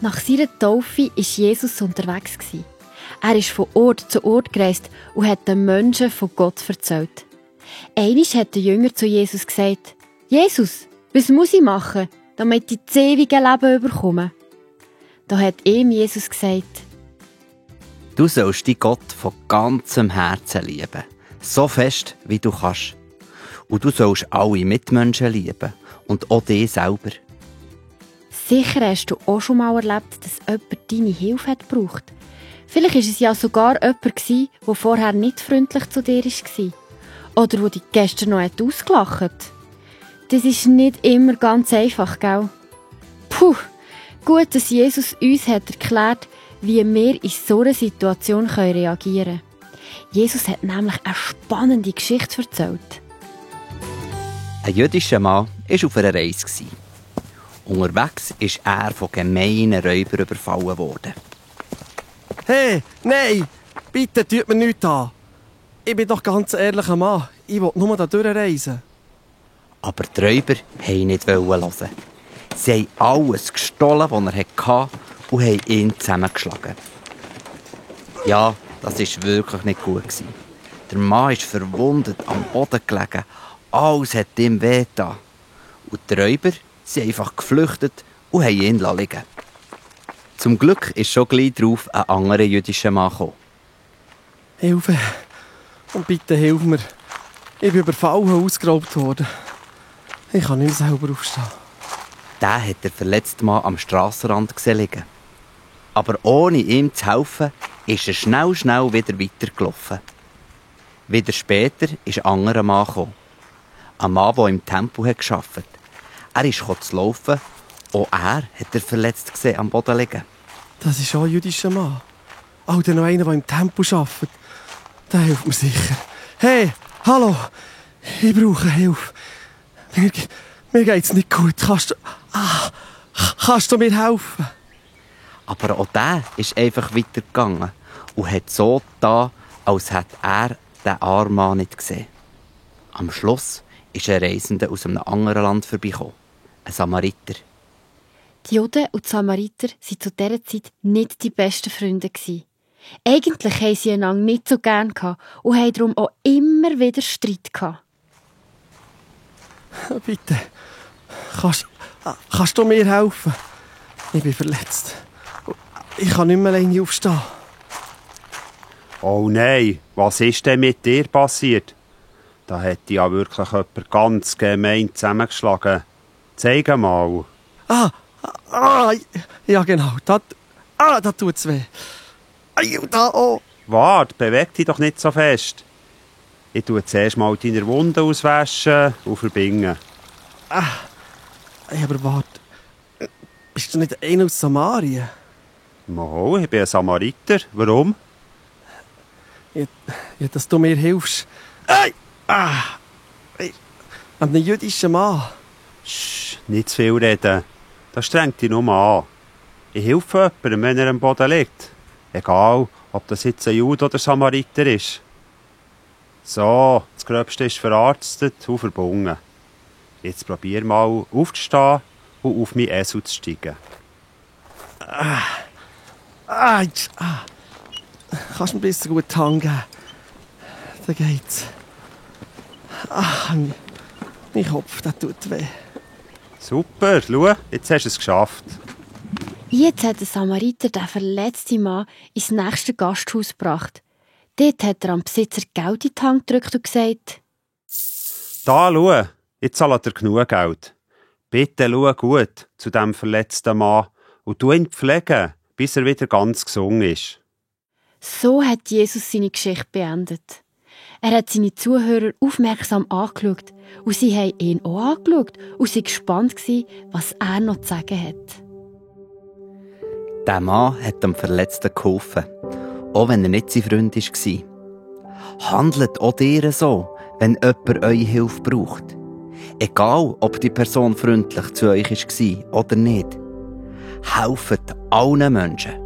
Nach seiner Taufe war Jesus unterwegs. Er ist von Ort zu Ort gereist und hat den Menschen von Gott erzählt. Einmal hat der Jünger zu Jesus gesagt: «Jesus, was muss ich machen, damit ich das ewige Leben bekomme?» Da hat ihm Jesus gesagt: «Du sollst deinen Gott von ganzem Herzen lieben, so fest wie du kannst. Und du sollst alle Mitmenschen lieben und auch dich selber.» Sicher hast du auch schon mal erlebt, dass jemand deine Hilfe hat gebraucht. Vielleicht war es ja sogar jemand, der vorher nicht freundlich zu dir war. Oder der dich gestern noch ausgelacht hat. Das ist nicht immer ganz einfach, gell? Puh, gut, dass Jesus uns hat erklärt, wie wir in so einer Situation reagieren können. Jesus hat nämlich eine spannende Geschichte erzählt. Ein jüdischer Mann war auf einer Reise. Unterwegs ist er von gemeinen Räubern überfallen worden. «Hey, nein! Bitte, tut mir nichts an! Ich bin doch ganz ehrlicher Mann. Ich will nur da durchreisen.» Aber die Räuber wollten nicht hören. Sie haben alles gestohlen, was er hatte, und haben ihn zusammengeschlagen. Ja, das war wirklich nicht gut. Der Mann ist verwundet am Boden gelegen. Alles hat ihm wehgetan. Und die Räuber sind einfach geflüchtet und haben ihn liegen. Zum Glück ist schon gleich darauf ein anderer jüdischer Mann gekommen. «Hilfe! Und bitte hilf mir! Ich bin überfallen und ausgeraubt worden. Ich kann nicht mehr selber aufstehen.» Der hat der verletzte Mann am Strassenrand liegen. Aber ohne ihm zu helfen, ist er schnell wieder weitergelaufen. Wieder später ist ein anderer Mann gekommen. Ein Mann, der im Tempo gearbeitet hat. Er ist zu laufen. Auch er hat er verletzt gesehen am Boden liegen. «Das ist auch ein jüdischer Mann. Oder noch einer, der im Tempo arbeitet. Der hilft mir sicher. Hey, hallo! Ich brauche Hilfe. Mir geht's nicht gut. Kannst du mir helfen?» Aber auch der ist einfach weitergegangen und hat so getan, als hätte er den armen Mann nicht gesehen. Am Schluss ist ein Reisender aus einem anderen Land vorbeigekommen. Ein Samariter. Die Juden und die Samariter waren zu dieser Zeit nicht die besten Freunde. Eigentlich hatten sie einander nicht so gern und hatten darum auch immer wieder Streit gehabt. «Bitte, kannst du mir helfen? Ich bin verletzt. Ich kann nicht mehr alleine aufstehen.» «Oh nein, was ist denn mit dir passiert? Da hat dich ja wirklich jemand ganz gemein zusammengeschlagen. Zeig mal.» Ja genau, da tut's weh. Da auch. «Warte, beweg dich doch nicht so fest. Ich tue zuerst mal deine Wunde auswaschen und verbinden.» Aber warte, bist du nicht einer aus Samarien? Mal, ich bin ein Samariter. Warum? Ja, dass du mir hilfst. Einem jüdischen Mann. Sch, nicht zu viel reden. Das strengt dich nur an. Ich helfe jemandem, wenn er am Boden liegt. Egal, ob das jetzt ein Jude oder Samariter ist. So, das Gröbste ist verarztet und verbunden. Jetzt probier mal aufzustehen und auf meinen Esel zu steigen. Kannst du ein bisschen gut die Hand geben? Da geht's. Mein Kopf, der tut weh. Super, schau, jetzt hast du es geschafft. Jetzt hat der Samariter den verletzten Mann ins nächste Gasthaus gebracht. Dort hat er am Besitzer Geld in die Hand gedrückt und gesagt: Da, schau, jetzt zahlt er genug Geld. Bitte schau gut zu diesem verletzten Mann und tu ihn pflegen, bis er wieder ganz gesund ist. So hat Jesus seine Geschichte beendet. Er hat seine Zuhörer aufmerksam angeschaut und sie haben ihn auch angeschaut und waren gespannt, was er noch zu sagen hat. Der Mann hat dem Verletzten geholfen, auch wenn er nicht sein Freund war. Handelt auch ihr so, wenn jemand eure Hilfe braucht. Egal, ob die Person freundlich zu euch war oder nicht. Helft allen Menschen.